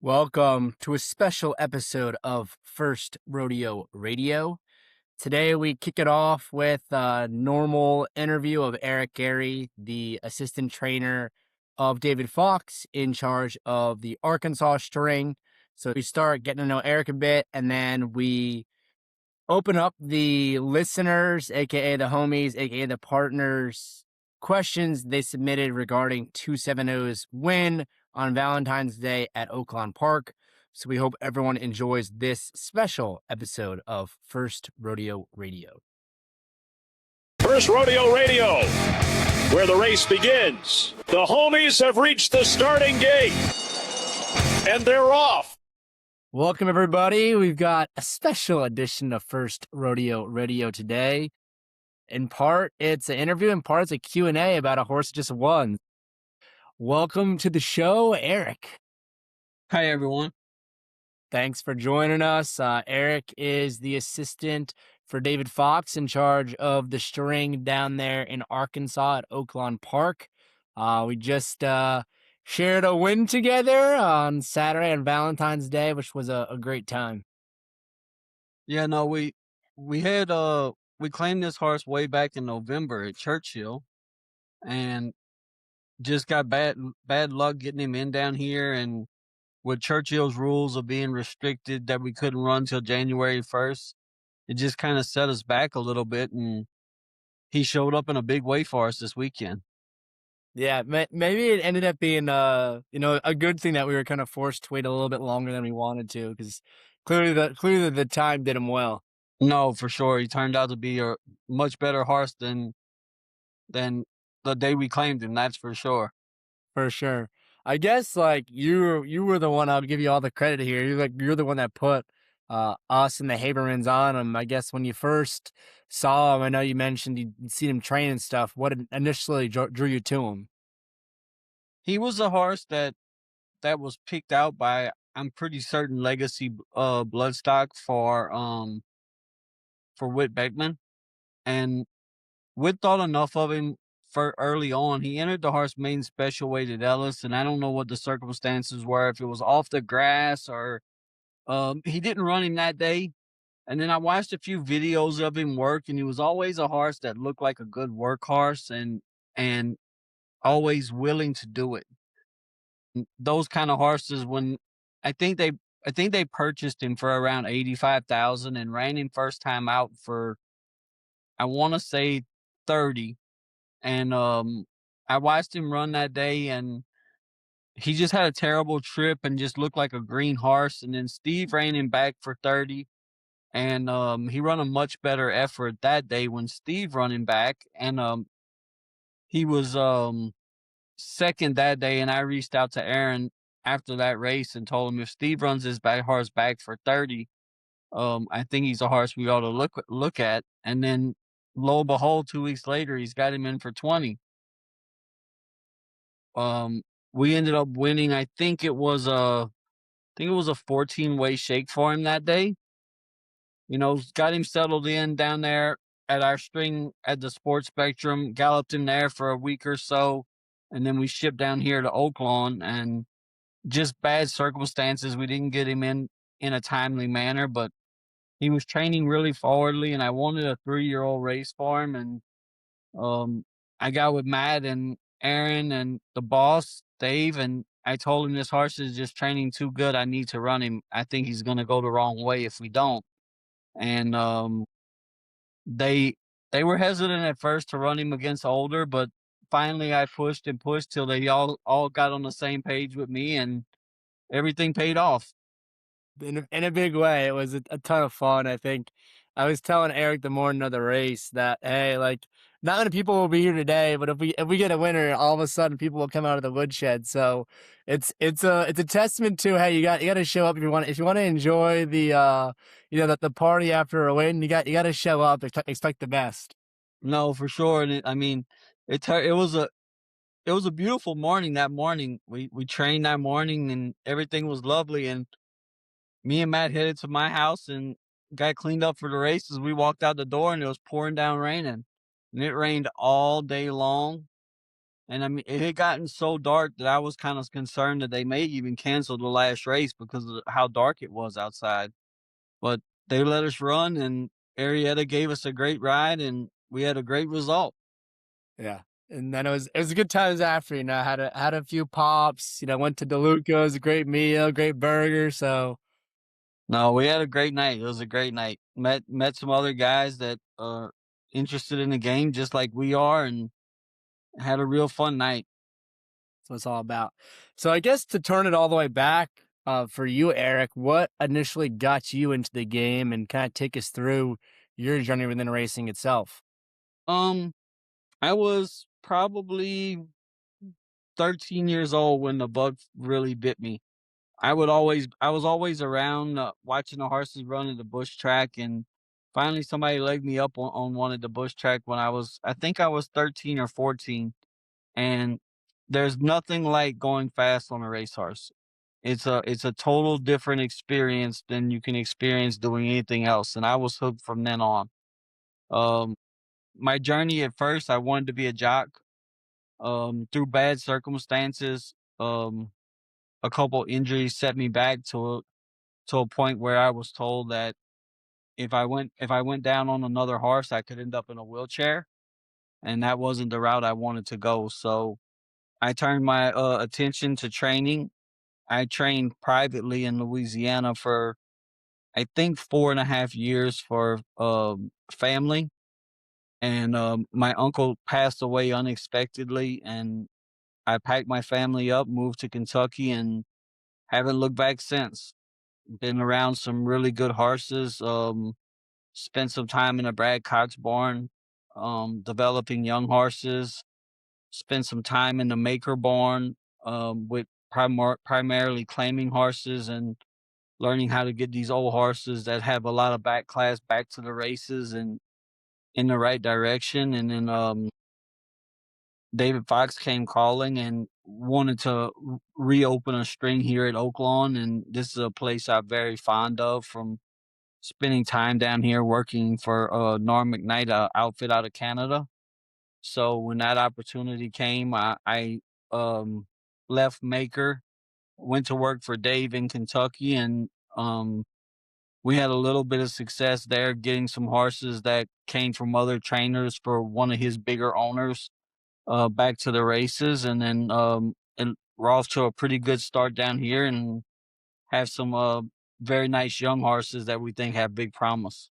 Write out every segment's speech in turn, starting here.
Welcome to a special episode of First Rodeo Radio. Today we kick it off with a normal interview of Eric Gary, the assistant trainer of David Fox in charge of the Arkansas string. So we start getting to know Eric a bit, and then we open up the listeners, aka the homies, aka the partners, questions they submitted regarding 270's win on Valentine's Day at Oaklawn Park. So we hope everyone enjoys this special episode of First Rodeo Radio. First Rodeo Radio, where the race begins. The homies have reached the starting gate, and they're off. Welcome, everybody. We've got a special edition of First Rodeo Radio today. In part, it's an interview. In part, it's a Q&A about a horse that just won. Welcome to the show, Eric. Hi, everyone. Thanks for joining us. Eric is the assistant for David Fox in charge of the string down there in Arkansas at Oaklawn Park. We just shared a win together on Saturday on Valentine's Day, which was a great time. Yeah, no, we claimed this horse way back in November at Churchill, and just got bad luck getting him in down here, and with Churchill's rules of being restricted that we couldn't run till January 1st, it just kind of set us back a little bit, and he showed up in a big way for us this weekend. Yeah, maybe it ended up being a good thing that we were kind of forced to wait a little bit longer than we wanted to, because clearly the time did him well. No, for sure, he turned out to be a much better horse than the day we claimed him. That's for sure. For sure. I guess like you were the one. I'll give you all the credit here. You're the one that put us and the Habermans on him. I guess when you first saw him, I know you mentioned you'd seen him train and stuff. What initially drew you to him? He was a horse that was picked out by, I'm pretty certain, legacy bloodstock for Whit Beckman, and Whit thought enough of him for early on. He entered the horse main special weight at Ellis, and I don't know what the circumstances were, if it was off the grass or he didn't run him that day. And then I watched a few videos of him work, and he was always a horse that looked like a good work horse and always willing to do it. Those kind of horses, when I think they purchased him for around 85,000 and ran him first time out for, I want to say, 30. And I watched him run that day, and he just had a terrible trip and just looked like a green horse. And then Steve ran him back for 30, and he run a much better effort that day when Steve run him back, and he was second that day. And I reached out to Aaron after that race and told him, if Steve runs his horse back for 30, I think he's a horse we ought to look at. And then lo and behold, 2 weeks later, he's got him in for 20. We ended up winning. I think it was a 14-way shake for him that day. Got him settled in down there at our string at the Sports Spectrum, galloped him there for a week or so, and then we shipped down here to Oaklawn, and just bad circumstances. We didn't get him in a timely manner, but he was training really forwardly, and I wanted a 3-year-old race for him. And I got with Matt and Aaron and the boss, Dave, and I told him this horse is just training too good. I need to run him. I think he's going to go the wrong way if we don't. And they were hesitant at first to run him against older, but finally I pushed and pushed till they all got on the same page with me, and everything paid off. In a big way. It was a ton of fun. I think I was telling Eric the morning of the race that, hey, like, not many people will be here today, but if we get a winner, all of a sudden people will come out of the woodshed. So it's a testament to, hey, you got to show up if you want to enjoy the the party after a win. You got to show up, expect the best. No, for sure. And it was a beautiful morning that morning. We trained that morning, and everything was lovely, and me and Matt headed to my house and got cleaned up for the races. We walked out the door, and it was pouring down raining, and it rained all day long. And I mean, it had gotten so dark that I was kind of concerned that they may even cancel the last race because of how dark it was outside. But they let us run, and Arietta gave us a great ride, and we had a great result. Yeah. And then it was good times after, had a few pops, went to DeLuca's, a great meal, great burger. So No, we had a great night. It was a great night. Met some other guys that are interested in the game just like we are, and had a real fun night. that's what it's all about. So I guess to turn it all the way back, for you, Eric, what initially got you into the game and kind of take us through your journey within racing itself? Um, I was probably 13 years old when the bug really bit me. I was always around watching the horses run at the bush track, and finally somebody legged me up on one of the bush track when I think I was 13 or 14. And there's nothing like going fast on a racehorse. It's a total different experience than you can experience doing anything else. And I was hooked from then on. Um, my journey at first, I wanted to be a jock. Through bad circumstances, a couple injuries set me back to a point where I was told that if I went down on another horse, I could end up in a wheelchair, and that wasn't the route I wanted to go. So I turned my attention to training. I trained privately in Louisiana for I think 4.5 years for family, and my uncle passed away unexpectedly, and I packed my family up, moved to Kentucky, and haven't looked back since. Been around some really good horses. Spent some time in a Brad Cox barn, developing young horses. Spent some time in the Maker barn, with primarily claiming horses and learning how to get these old horses that have a lot of back class back to the races and in the right direction. And then David Fox came calling and wanted to reopen a string here at Oaklawn, and this is a place I'm very fond of from spending time down here working for Norm McKnight outfit out of Canada. So when that opportunity came, I left Maker, went to work for Dave in Kentucky, and we had a little bit of success there, getting some horses that came from other trainers for one of his bigger owners back to the races, and then and we're off to a pretty good start down here, and have some very nice young horses that we think have big promise.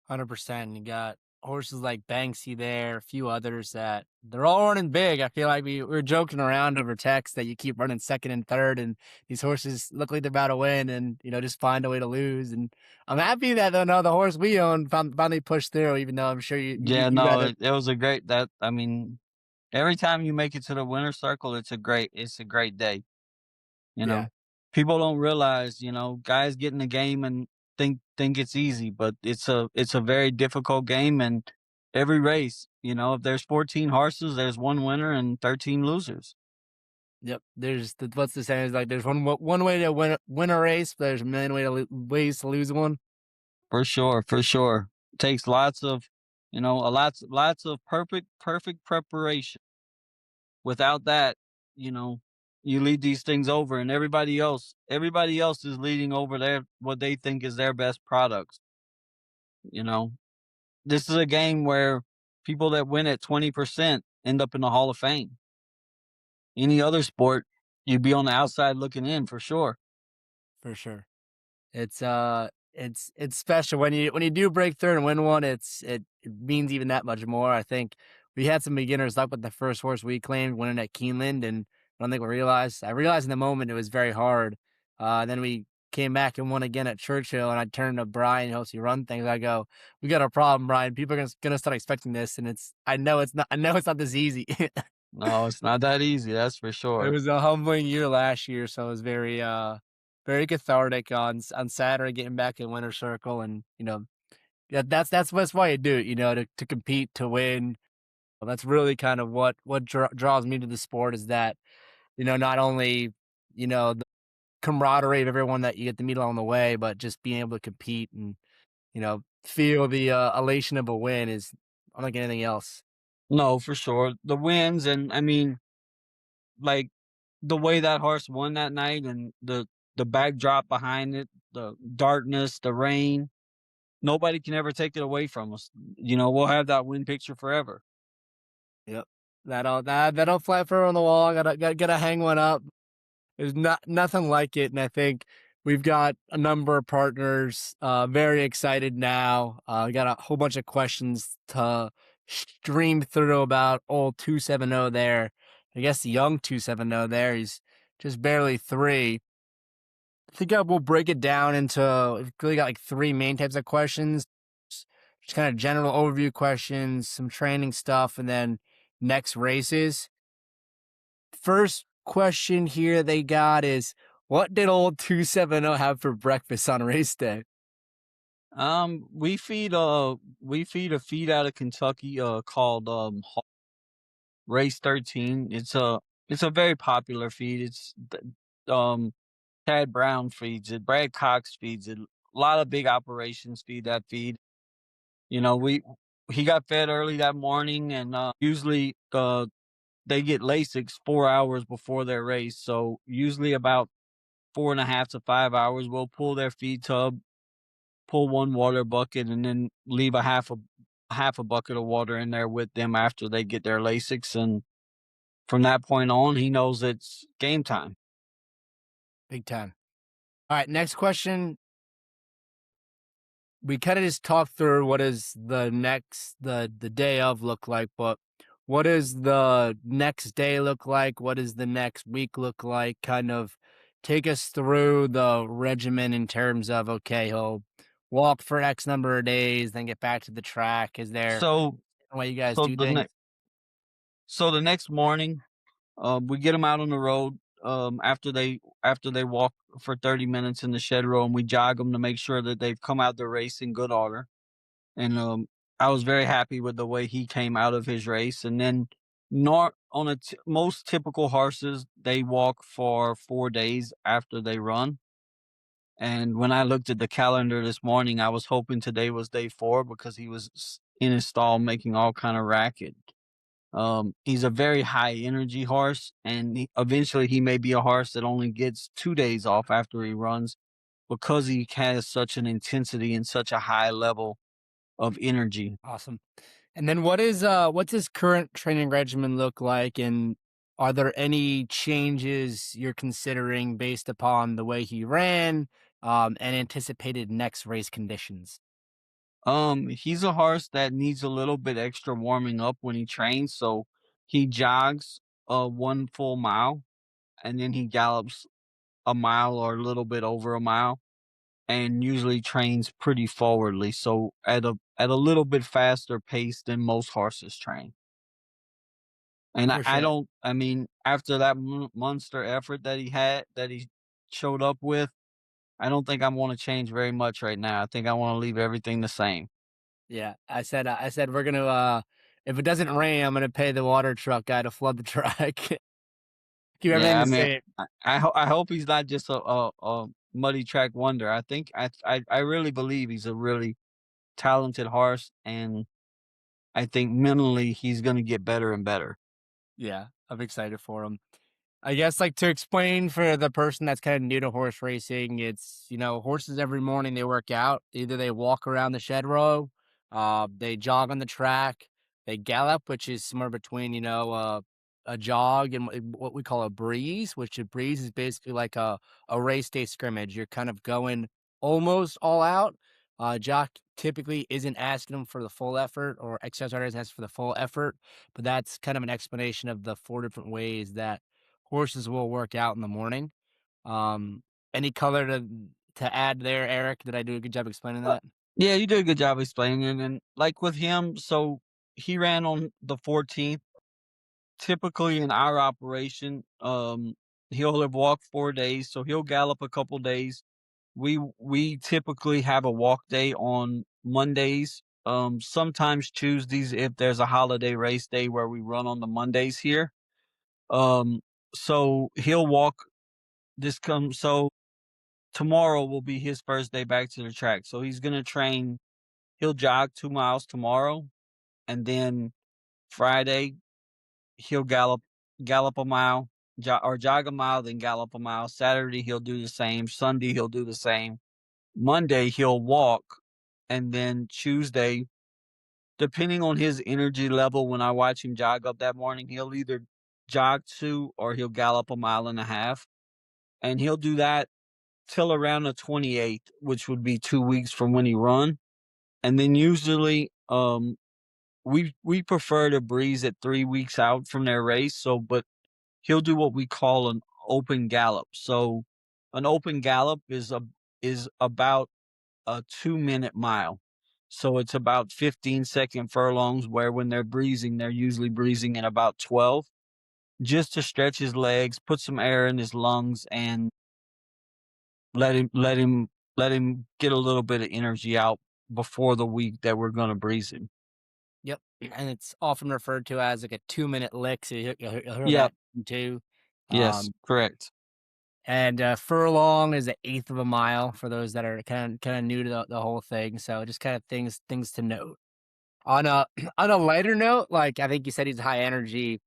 100%. You got horses like Banksy there, a few others that they're all running big. I feel like we were joking around over text that you keep running second and third, and these horses look like they're about to win, and just find a way to lose. And I'm happy that the horse we own finally pushed through, even though I'm sure Yeah, you no, rather. it was a great that I mean, every time you make it to the winner's circle, it's a great day. You Yeah. know, people don't realize, guys get in the game and think it's easy, but it's a very difficult game. And every race, if there's 14 horses, there's one winner and 13 losers. Yep. There's what's the saying? Is like there's one way to win a race, but there's a million ways to lose one. For sure, for sure. Takes lots of, lots of perfect preparation. Without that, you know, you lead these things over, and everybody else is leading over their what they think is their best products. You know, this is a game where people that win at 20% end up in the Hall of Fame. Any other sport, you'd be on the outside looking in for sure. For sure. It's special when you do break through and win one. It means even that much more. I think we had some beginners luck with the first horse we claimed winning at Keeneland, and I don't think we realized. I realized in the moment it was very hard. Then we came back and won again at Churchill, and I turned to Brian, who helps you run things. I go, "We got a problem, Brian. People are gonna start expecting this, and it's I know it's not. I know it's not this easy." No, it's not that easy, that's for It sure. was a humbling year last year, so it was very cathartic on Saturday getting back in winter circle, and yeah, that's why you do it, to compete, to win. Well, that's really kind of what draws me to the sport is that, not only, the camaraderie of everyone that you get to meet along the way, but just being able to compete and, feel the elation of a win is unlike anything else. No, for sure. The winds and I mean, like the way that horse won that night and the backdrop behind it, the darkness, the rain, nobody can ever take it away from us. We'll have that win picture forever. Yep. That'll fly forever on the wall. Gotta hang one up. There's nothing like it, and I think we've got a number of partners very excited now. We got a whole bunch of questions to stream through about old 270 there. I guess the young 270 there. He's just barely 3. I think we'll break it down into we've really got like 3 main types of questions. Just kind of general overview questions, some training stuff, and then next races. First question here they got is, what did old 270 have for breakfast on race day? We feed a feed out of Kentucky called Race 13. It's a very popular feed. Um Tad Brown feeds it, Brad Cox feeds it. A lot of big operations feed that feed. You know, we he got fed early that morning, and usually they get Lasix 4 hours before their race. So usually about 4.5 to 5 hours, we'll pull their feed tub, pull one water bucket, and then leave a half a bucket of water in there with them after they get their Lasix. And from that point on, he knows it's game time. Big time. All right, next question. We kind of just talked through what is the day of look like, but what does the next day look like? What does the next week look like? Kind of take us through the regimen in terms of, okay, he'll walk for X number of days, then get back to the track. Is there So a way you guys so do the things? the next morning, we get them out on the road after they walk for 30 minutes in the shed row, and we jog them to make sure that they've come out the race in good order. And I was very happy with the way he came out of his race. And then, not on most typical horses, they walk for 4 days after they run. And when I looked at the calendar this morning, I was hoping today was day 4 because he was in his stall making all kind of racket. He's a very high energy horse, and eventually he may be a horse that only gets 2 days off after he runs because he has such an intensity and such a high level of energy. Awesome. And then what's his current training regimen look like? And are there any changes you're considering based upon the way he ran, and anticipated next race conditions? He's a horse that needs a little bit extra warming up when he trains, so he jogs 1 full mile, and then he gallops a mile or a little bit over a mile, and usually trains pretty forwardly, so at a little bit faster pace than most horses train. And I, For I sure. don't, I mean, after that monster effort that he showed up with, I don't think I want to change very much right now. I think I want to leave everything the same. Yeah. I said we're gonna if it doesn't rain, I'm gonna pay the water truck guy to flood the track. Keep everything Yeah, I the mean, same. I hope he's not just a muddy track wonder. I think I really believe he's a really talented horse, and I think mentally he's going to get better and better. Yeah, I'm excited for him. I guess, like, to explain for the person that's kind of new to horse racing, it's, horses every morning they work out. Either they walk around the shed row, they jog on the track, they gallop, which is somewhere between, a jog and what we call a breeze, which a breeze is basically like a race day scrimmage. You're kind of going almost all out. Jock typically isn't asking them for the full effort, or exercise riders ask for the full effort, but that's kind of an explanation of the 4 different ways that horses will work out in the morning. Um, any color to add there, Eric? Did I do a good job explaining Uh, that? yeah, you did a good job explaining it. And like with him, so he ran on the 14th. Typically in our operation, he'll have walked 4 days, so he'll gallop a couple days. We typically have a walk day on Mondays, sometimes Tuesdays if there's a holiday race day where we run on the Mondays here. Um, so he'll walk this come so tomorrow will be his first day back to the track. So he's gonna train. He'll jog 2 miles tomorrow, and then Friday, he'll gallop a mile, or jog a mile, then gallop a mile. Saturday, he'll do the same. Sunday, he'll do the same. Monday, he'll walk, and then Tuesday, depending on his energy level, when I watch him jog up that morning, he'll either jog 2 or he'll gallop a mile and a half, and he'll do that till around the 28th, which would be 2 weeks from when he run. And then usually, we prefer to breeze at 3 weeks out from their race, so but he'll do what we call an open gallop. So, an open gallop is about a 2-minute mile. So it's about 15-second furlongs, where when they're breezing, they're usually breezing in about 12, just to stretch his legs, put some air in his lungs, and let him let him let him get a little bit of energy out before the week that we're gonna breeze him. Yep, and it's often referred to as like a 2-minute lick. So you'll hear Yep. that too. Yes, Um, correct. and furlong is an eighth of a mile for those that are kind of new to the whole thing. So just kind of things to note. On a on a lighter note, like I think you said he's high energy.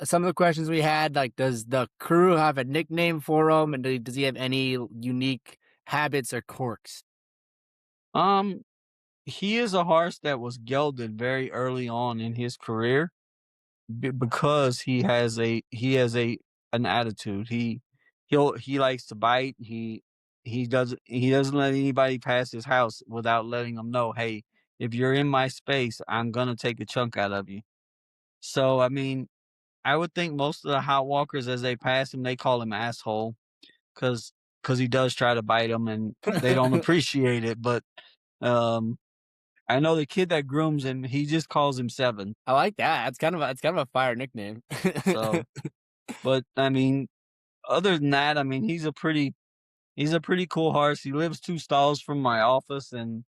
Some of the questions we had, like, does the crew have a nickname for him, and does he have any unique habits or quirks? Um, he is a horse that was gelded very early on in his career, because he has an attitude. He likes to bite. He doesn't let anybody pass his house without letting them know, hey, if you're in my space, I'm gonna take a chunk out of you. So I mean, I would think most of the hot walkers, as they pass him, they call him asshole, because he does try to bite them, and they don't appreciate it. But um, I know the kid that grooms him, he just calls him Seven. I like that. It's kind of a fire nickname. So, but I mean, other than that, I mean, he's a pretty cool horse. He lives 2 stalls from my office, and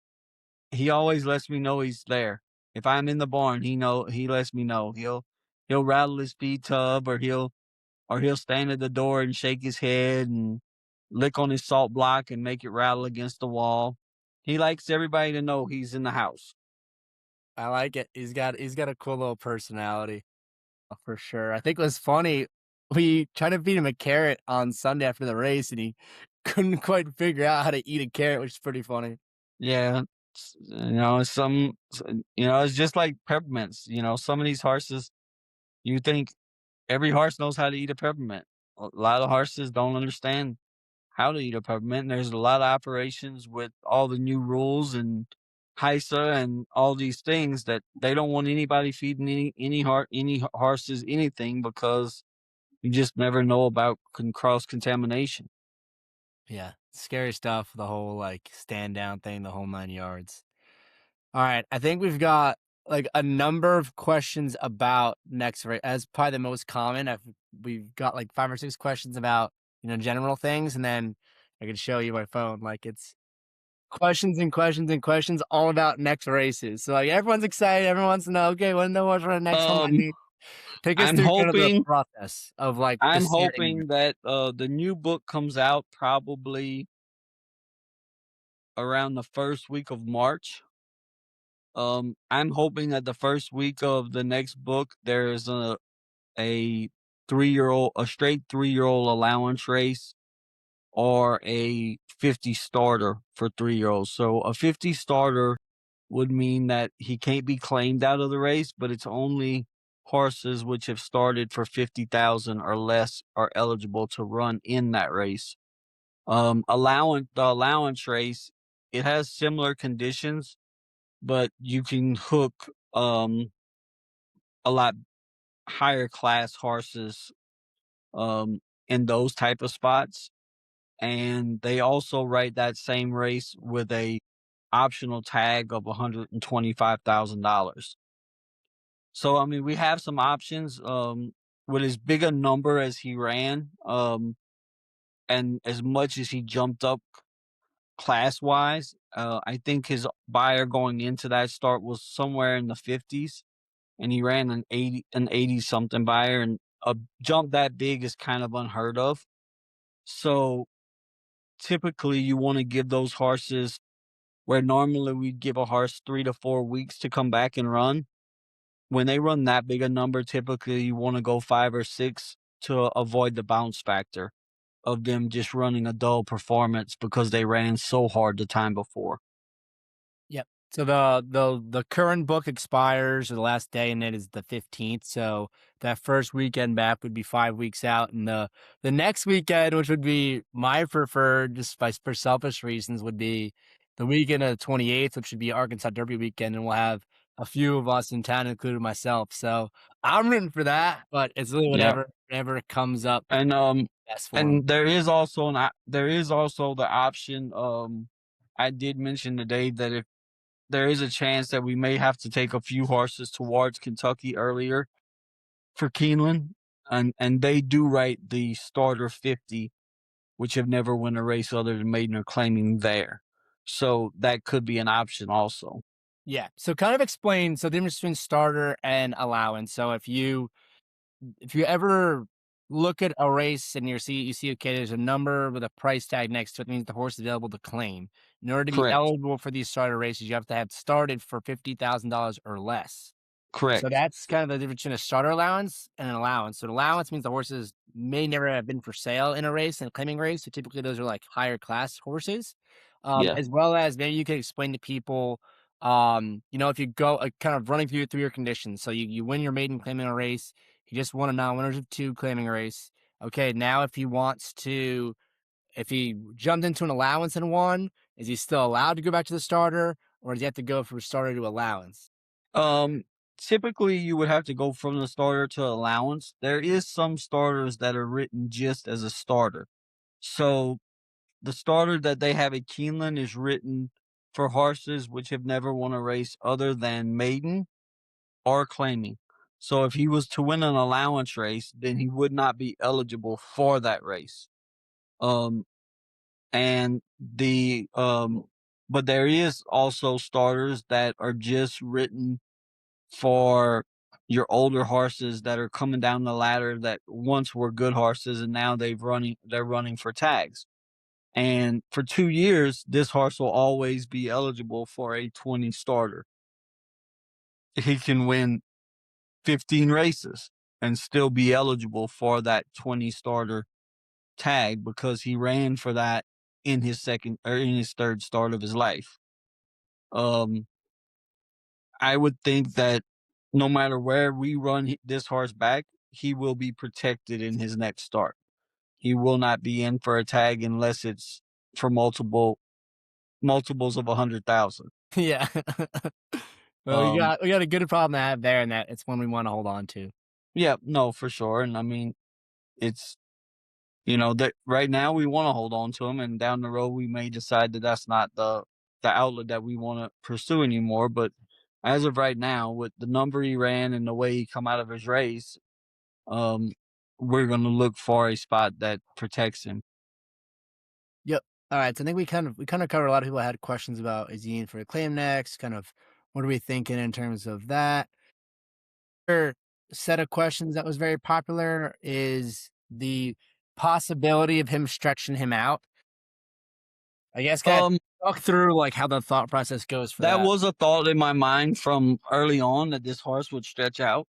he always lets me know he's there. If I'm in the barn, he lets me know. He'll rattle his feed tub, or he'll stand at the door and shake his head and lick on his salt block and make it rattle against the wall. He likes everybody to know he's in the house. I like it. He's got a cool little personality, for sure. I think it was funny. We tried to feed him a carrot on Sunday after the race, and he couldn't quite figure out how to eat a carrot, which is pretty funny. Yeah, it's just like peppermints. Some of these horses, you think every horse knows how to eat a peppermint. A lot of horses don't understand how to eat a peppermint. And there's a lot of operations with all the new rules and HISA and all these things, that they don't want anybody feeding any horses anything, because you just never know about cross contamination. Yeah, scary stuff. The whole like stand down thing, the whole 9 yards. All right, I think we've got like a number of questions about next race. As probably the most common. We've got like 5 or 6 questions about general things, and then I can show you my phone. Like it's questions and questions and questions all about next races. So like everyone's excited. Everyone wants to know. Okay, when the what's for the next home? Um, Take us I'm through kind of the hoping process of like the I'm setting. hoping that the new book comes out probably around the first week of March. I'm hoping that the first week of the next book, there's a 3-year-old, a straight 3-year-old allowance race, or a 50 starter for 3-year-olds. So a 50 starter would mean that he can't be claimed out of the race, but it's only horses which have started for 50,000 or less are eligible to run in that race. The allowance race, it has similar conditions, but you can hook a lot higher class horses in those type of spots. And they also write that same race with a optional tag of $125,000. So I mean, we have some options. With as big a number as he ran, and as much as he jumped up class wise, I think his buyer going into that start was somewhere in the 50s, and he ran an 80 something buyer, and a jump that big is kind of unheard of. So typically, you want to give those horses, where normally we'd give a horse 3 to 4 weeks to come back and run. when they run that big a number, typically you wanna go 5 or 6 to avoid the bounce factor of them just running a dull performance because they ran so hard the time before. Yep. So the current book expires, or the last day in it is the 15th. So that first weekend back would be 5 weeks out, and the next weekend, which would be my preferred, just for selfish reasons, would be the weekend of the 28th, which would be Arkansas Derby weekend, and we'll have a few of us in town, including myself. So I'm rooting for that, but it's really Yeah. whatever comes up And, best for him. and there is also there is also the option, I did mention today that if there is a chance that we may have to take a few horses towards Kentucky earlier for Keeneland, and they do write the starter 50, which have never won a race other than maiden or claiming there. So that could be an option also. Yeah. So kind of explain the difference between starter and allowance. So if you ever look at a race and you see, okay, there's a number with a price tag next to it, means the horse is available to claim. In order to be Correct. eligible for these starter races, you have to have started for $50,000 or less. So Correct. that's kind of the difference between a starter allowance and an allowance. So an allowance means the horses may never have been for sale in a race, in a claiming race. So typically those are like higher class horses. Yeah. As well as maybe you can explain to people, if you go kind of running through your conditions. So you win your maiden claiming a race, he just won a non-winners of two claiming a race. Okay, now if he jumped into an allowance and won, is he still allowed to go back to the starter, or does he have to go from starter to allowance? Um, Typically you would have to go from the starter to allowance. There is some starters that are written just as a starter. So the starter that they have at Keeneland is written for horses which have never won a race other than maiden or claiming. So if he was to win an allowance race, then he would not be eligible for that race. Um, and the but there is also starters that are just written for your older horses that are coming down the ladder that once were good horses and now they're running for tags. And for 2 years, this horse will always be eligible for a 20 starter. He can win 15 races and still be eligible for that 20 starter tag because he ran for that in his second or in his third start of his life. Um, I would think that no matter where we run this horse back, he will be protected in his next start. He will not be in for a tag unless it's for multiples of 100,000. Yeah. Well, Um, we got a good problem to have there, and that it's one we want to hold on to. yeah, no, for sure. And I mean, it's that right now we want to hold on to him, and down the road we may decide that that's not the outlet that we want to pursue anymore. But as of right now, with the number he ran and the way he come out of his race, um, we're gonna look for a spot that protects him. Yep. All right. So I think we kind of covered a lot of people had questions about, is he in for a claim next? Kind of what are we thinking in terms of that? Other set of questions that was very popular is the possibility of him stretching him out. I guess kind of Um, talk through like how the thought process goes for that that. was a thought in my mind from early on that this horse would stretch out.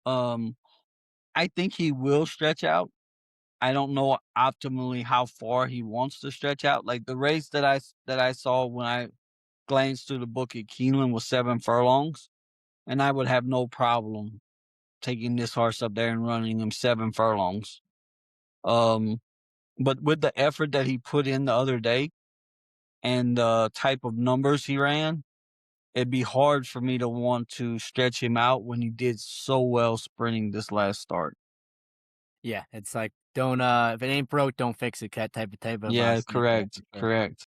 Um, I think he will stretch out. I don't know optimally how far he wants to stretch out. Like the race that I saw when I glanced through the book at Keeneland was 7 furlongs, and I would have no problem taking this horse up there and running him 7 furlongs. Um, but with the effort that he put in the other day and the type of numbers he ran, it'd be hard for me to want to stretch him out when he did so well sprinting this last start. Yeah, it's like, don't if it ain't broke, don't fix it, cat type of Yeah, saying there correct, for sure. correct.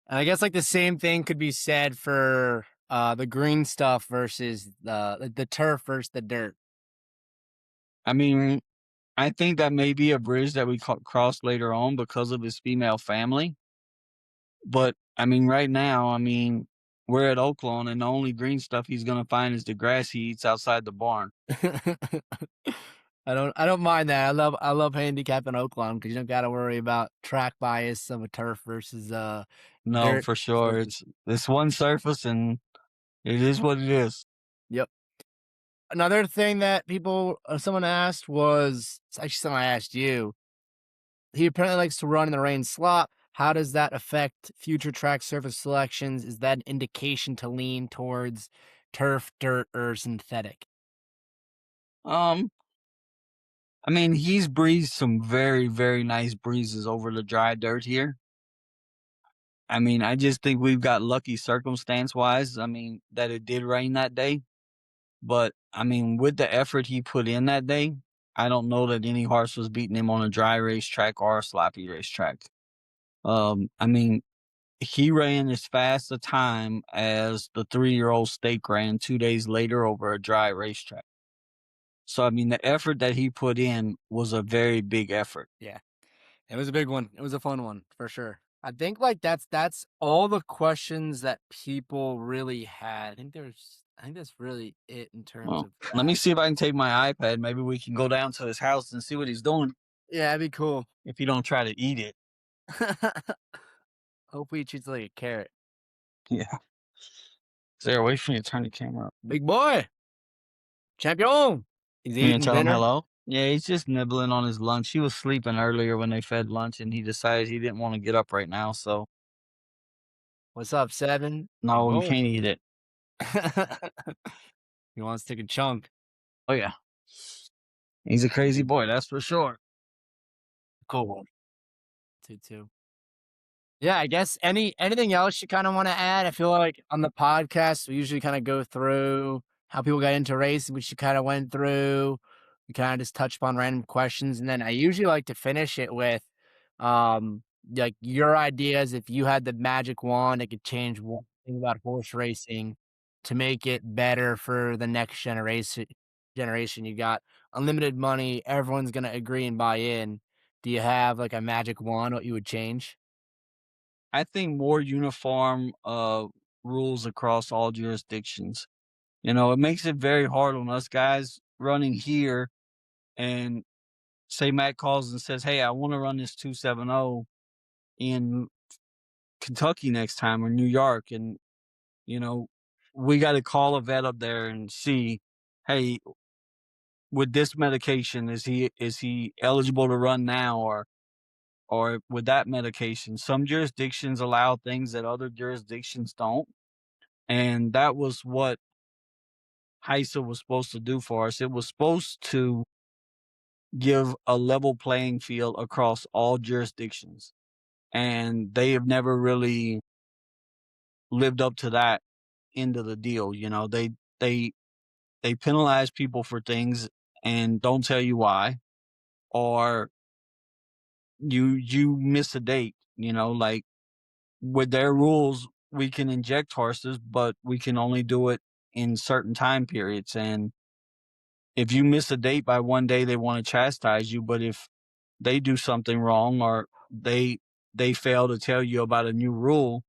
And I guess like the same thing could be said for the green stuff versus the turf versus the dirt. I mean, I think that may be a bridge that we cross later on because of his female family. But I mean, right now, I mean, we're at Oaklawn, and the only green stuff he's gonna find is the grass he eats outside the barn. I don't mind that. I love handicapping Oaklawn because you don't got to worry about track bias of a turf versus No, dirt for sure. versus. It's one surface, and it is what it is. Yep. Another thing that someone asked was it's actually something I asked you. He apparently likes to run in the rain slop. How does that affect future track surface selections? Is that an indication to lean towards turf, dirt, or synthetic? Um, I mean, he's breezed some very, very nice breezes over the dry dirt here. I mean, I just think we've got lucky circumstance wise. I mean, that it did rain that day. But I mean, with the effort he put in that day, I don't know that any horse was beating him on a dry racetrack or a sloppy racetrack. I mean, he ran as fast a time as the 3-year-old Stake ran 2 days later over a dry racetrack. So I mean, the effort that he put in was a very big effort. Yeah. It was a big one. It was a fun one for sure. I think like that's all the questions that people really had. I think that's really it in terms Well, of let me that. see if I can take my iPad. Maybe we can go down to his house and see what he's doing Yeah, that'd be cool. if he don't try to eat it. Hopefully he treats it like a carrot. Yeah. Sarah, wait for me to turn the camera up. Big boy, champion. He's You gonna eating tell him dinner. hello? Yeah, he's just nibbling on his lunch. He was sleeping earlier when they fed lunch, and he decided he didn't want to get up right now. So What's up, Seven? Big no, he boy. can't eat it. He wants to take a chunk. Oh yeah, he's a crazy boy, that's for sure. Cool. Two. Yeah, I guess anything else you kinda wanna add? I feel like on the podcast, we usually kinda go through how people got into racing, which you kinda went through. We kinda just touch upon random questions, and then I usually like to finish it with, like, your ideas if you had the magic wand that could change one thing about horse racing to make it better for the next generation. You got unlimited money, everyone's gonna agree and buy in. Do you have, like, a magic wand, what you would change? I think more uniform rules across all jurisdictions. You know, it makes it very hard on us guys running here. And say Matt calls and says, "Hey, I want to run this 270 in Kentucky next time or New York," and you know, we got to call a vet up there and see, hey, with this medication, is he eligible to run now, or with that medication? Some jurisdictions allow things that other jurisdictions don't, and that was what HISA was supposed to do for us. It was supposed to give a level playing field across all jurisdictions, and they have never really lived up to that end of the deal. You know, they they penalize people for things and don't tell you why, or you miss a date. You know, like with their rules, we can inject horses, but we can only do it in certain time periods. And if you miss a date by one day, they want to chastise you. But if they do something wrong or they fail to tell you about a new rule,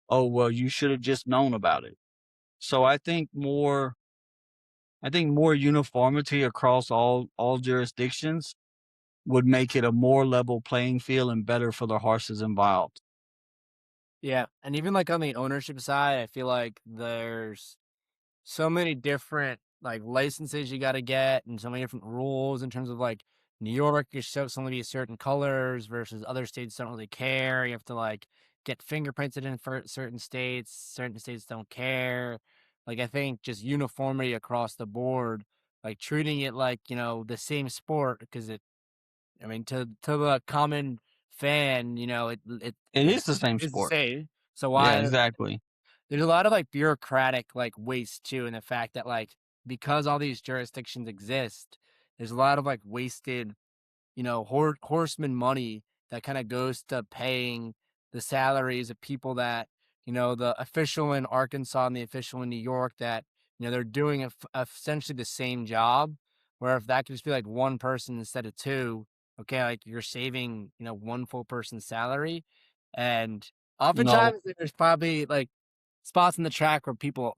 oh well, you should have just known about it. So I think more uniformity across all jurisdictions would make it a more level playing field and better for the horses involved. Yeah, and even, like, on the ownership side, I feel like there's so many different, like, licenses you gotta get and so many different rules in terms of, like, New York, you're supposed to only be certain colors versus other states don't really care. You have to, like, get fingerprinted in for certain states don't care. Like, I think just uniformity across the board, like, treating it like, the same sport because I mean, to the common fan, It is the same is the sport. same. So Yeah, why exactly. there's a lot of, like, bureaucratic, like, waste too, in the fact that, like, because all these jurisdictions exist, there's a lot of, like, wasted horseman money that kind of goes to paying the salaries of people that, the official in Arkansas and the official in New York that, they're doing essentially the same job. Where if that could just be like one person instead of two, okay, like you're saving, one full person's salary. And No, oftentimes there's probably like spots in the track where people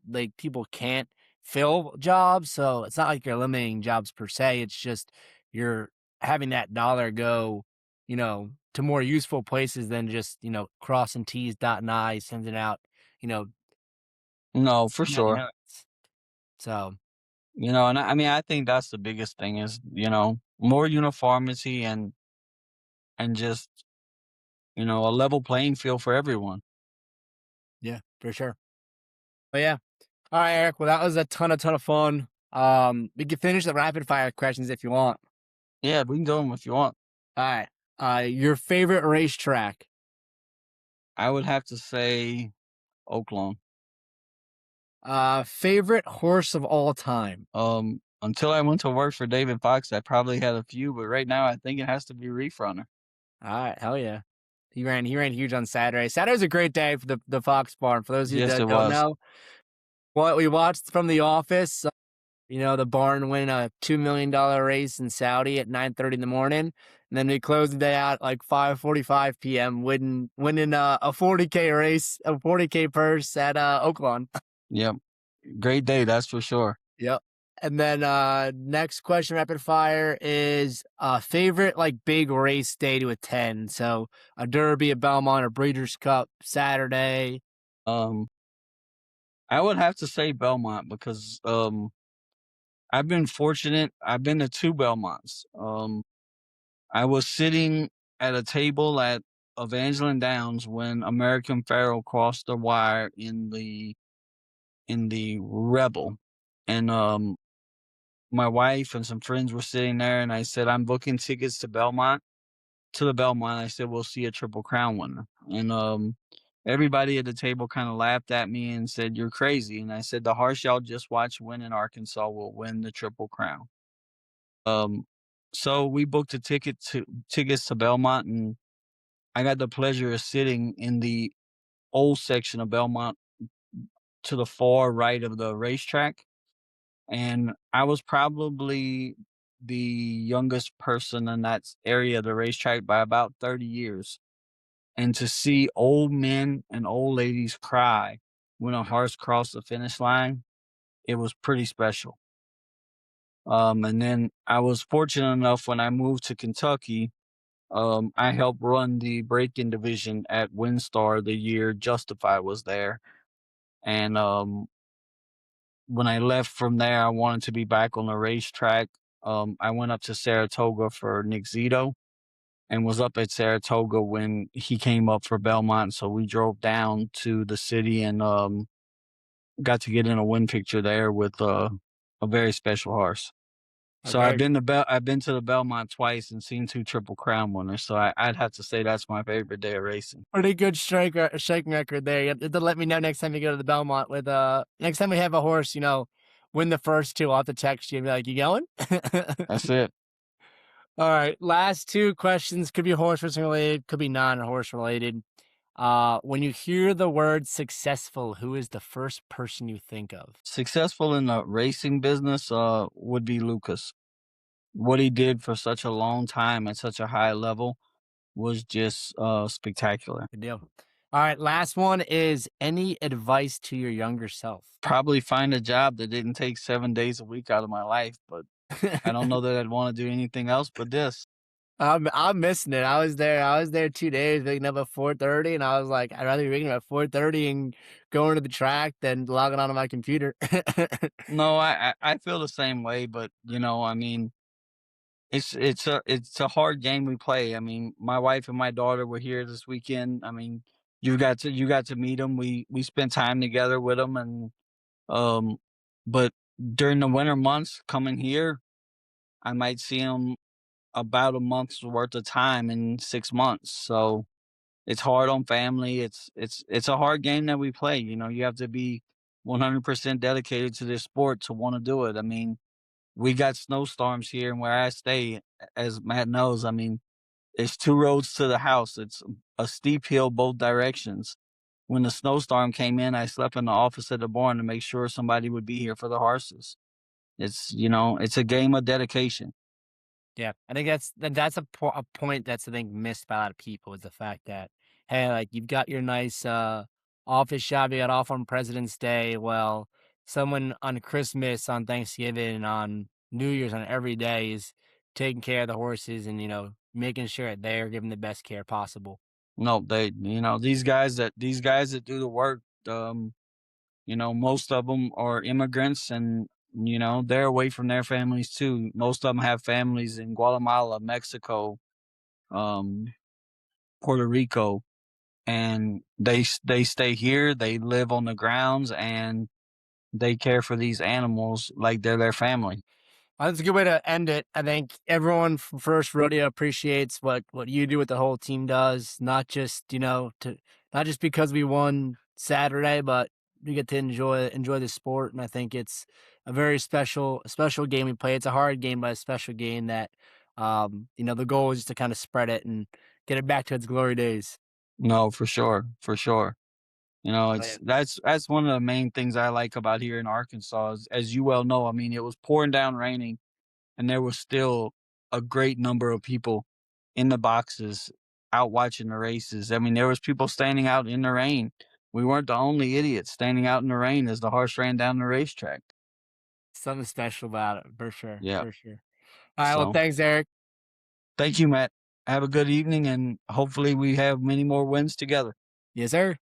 can't fill jobs. So it's not like you're eliminating jobs per se. It's just you're having that dollar go, to more useful places than just, crossing T's, dotting I's, sending out, you know, no, for nutty sure. notes. So And I mean, I think that's the biggest thing is, more uniformity and just, a level playing field for everyone. Yeah, for sure. But yeah. All right, Eric. Well, that was a ton of fun. We can finish the rapid fire questions if you want. Yeah, we can do them if you want. All right. Your favorite racetrack? I would have to say Oaklawn. Favorite horse of all time? Until I went to work for David Fox, I probably had a few, but right now I think it has to be Reef Runner. All right, hell yeah. He ran huge on Saturday. Saturday's a great day for the Fox Barn. For those of you Yes, that it don't was. know, what we watched from The Office, the barn win a $2 million race in Saudi at 9:30 in the morning, and then we closed the day out at like 5:45 p.m. winning a 40K race, a 40K purse at Oaklawn. Yep. Great day, that's for sure. Yep. And then next question, rapid fire, is favorite like big race day to attend. So a Derby, a Belmont, a Breeders' Cup, Saturday. Um, I would have to say Belmont because I've been fortunate. I've been to two Belmonts. I was sitting at a table at Evangeline Downs when American Pharoah crossed the wire in the Rebel, and my wife and some friends were sitting there, and I said, "I'm booking tickets to the Belmont." I said, "We'll see a Triple Crown winner," and everybody at the table kind of laughed at me and said, "You're crazy." And I said, "The horse y'all just watched win in Arkansas will win the Triple Crown." Um, so we booked tickets to Belmont, and I got the pleasure of sitting in the old section of Belmont to the far right of the racetrack. And I was probably the youngest person in that area of the racetrack by about 30 years. And to see old men and old ladies cry when a horse crossed the finish line, it was pretty special. And then I was fortunate enough when I moved to Kentucky. I helped run the break-in division at WinStar the year Justify was there. And when I left from there, I wanted to be back on the racetrack. I went up to Saratoga for Nick Zito and was up at Saratoga when he came up for Belmont. So we drove down to the city and got to get in a win picture there with a very special horse. So Very I've been to the Belmont twice and seen two Triple Crown winners. So I'd have to say that's my favorite day of racing. pretty good striking record there. You have to let me know next time you go to the Belmont with next time we have a horse, win the first two. I'll have to text you and be like, "You going?" That's it. All right, last two questions. Could be horse racing related, could be non-horse related. When you hear the word successful, who is the first person you think of? Successful in the racing business would be Lucas. What he did for such a long time at such a high level was just spectacular. Good deal. All right, last one is any advice to your younger self? Probably find a job that didn't take 7 days a week out of my life, but I don't know that I'd want to do anything else but this. I'm missing it. I was there 2 days waking up at 4:30, and I was like, I'd rather be waking up at 4:30 and going to the track than logging onto my computer. No, I feel the same way, but I mean, it's a hard game we play. I mean, my wife and my daughter were here this weekend. I mean, you got to meet them. We spent time together with them, and um, but during the winter months coming here, I might see them about a month's worth of time in 6 months. So it's hard on family. It's a hard game that we play. You have to be 100% dedicated to this sport to want to do it. I mean, we got snowstorms here and where I stay, as Matt knows. I mean, it's two roads to the house. It's a steep hill both directions. When the snowstorm came in, I slept in the office at the barn to make sure somebody would be here for the horses. It's a game of dedication. Yeah, I think that's a point that's I think missed by a lot of people is the fact that hey, like you've got your nice office job, you got off on President's Day. Well, someone on Christmas, on Thanksgiving, on New Year's, on every day is taking care of the horses and making sure that they're given the best care possible. No, these guys that do the work, most of them are immigrants, and You know, they're away from their families too. Most of them have families in Guatemala, Mexico, um, Puerto Rico, and they stay here. They live on the grounds and they care for these animals like they're their family. That's a good way to end it. I think everyone from First Rodeo appreciates what you do, what the whole team does, not just, not just because we won Saturday, but we get to enjoy the sport. And I think it's a very special game we play. It's a hard game, but a special game that, the goal is just to kind of spread it and get it back to its glory days. No, for sure, for sure. You know, Oh, yeah. that's one of the main things I like about here in Arkansas. As you well know, I mean, it was pouring down raining, and there was still a great number of people in the boxes out watching the races. I mean, there was people standing out in the rain. We weren't the only idiots standing out in the rain as the horse ran down the racetrack. Something special about it, for sure, Yeah. for sure. All right, well, So thanks, Eric. thank you, Matt. Have a good evening, and hopefully we have many more wins together. Yes, sir.